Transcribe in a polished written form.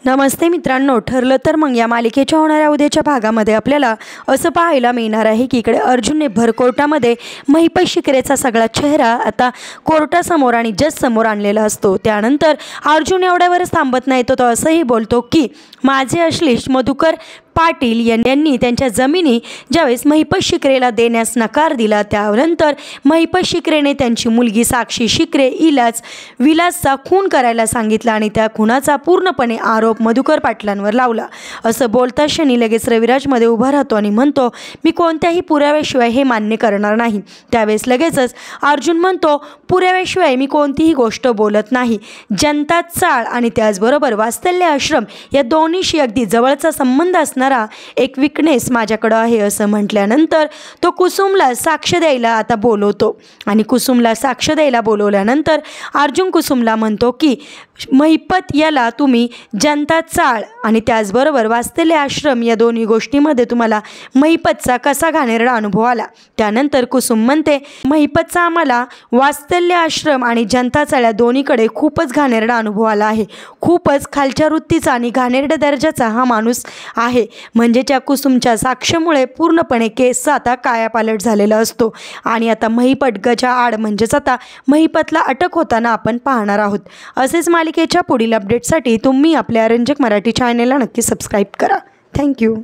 नमस्ते मित्रांनो, ठरलं तर मग या मालिकेच्या होणाऱ्या उद्याच्या भागामध्ये आपल्याला असं पाहायला मिळणार आहे की इकडे अर्जुनने भर कोर्टामध्ये महिपत शिकरेचा सगळा चेहरा आता कोर्टासमोर आणि जज समोर आणलेला असतो। त्यानंतर अर्जुन एवढ्यावरच थांबत नाही, तो असंही बोलतो की माझे अश्लेष मधुकर पाटील यांनी त्यांच्या जमिनी ज्यावेळेस महिपत शिकरेला देण्यास नकार दिला, त्यानंतर महिपत शिकरेने त्यांची मुलगी साक्षी शिकरे हिलाच विलासचा खून करायला सांगितला आणि त्या खुनाचा पूर्णपणे आरोप मधुकर पाटलांवर लावला। असं बोलता क्षणी लगेच रविराज मध्ये उभा राहतो आणि म्हणतो मी कोणत्याही पुराव्याशिवाय हे मान्य करणार नाही। त्यावेळेस लगेचच अर्जुन म्हणतो पुराव्याशिवाय मी कोणतीही गोष्ट बोलत नाही। जनता चाळ आणि त्याचबरोबर वात्सल्य आश्रम या दोन्हीशी अगदी जवळचा संबंध असणार एक विकनेस माझ्याकडे आहे असं म्हटल्यानंतर तो कुसुमला साक्ष द्यायला आता बोलवतो आणि कुसुमला साक्ष द्यायला बोलवल्यानंतर अर्जुन कुसुमला म्हणतो की महिपत याला तुम्ही जनता चाळ आणि त्याचबरोबर वात्सल्य आश्रम या दोन्ही गोष्टींमध्ये तुम्हाला महिपतचा कसा घाणेरडा अनुभव आला। त्यानंतर कुसुम म्हणते महिपतचा आम्हाला वात्सल्य आश्रम आणि जनता चाळ या दोन्हीकडे खूपच घाणेरडा अनुभव आला आहे। खूपच खालच्या वृत्तीचा आणि घाणेरड्या दर्जाचा हा माणूस आहे। म्हणजे त्या कुसुमच्या साक्षीमुळे पूर्णपणे केस आता कायापालट झालेला असतो आणि आता महिपत गजा आड म्हणजेच आता महिपतला अटक होताना आपण पाहणार आहोत। असेच मालिकेच्या पुढील अपडेटसाठी तुम्ही आपल्या रंजक मराठी चॅनलला नक्की सबस्क्राईब करा। थँक्यू।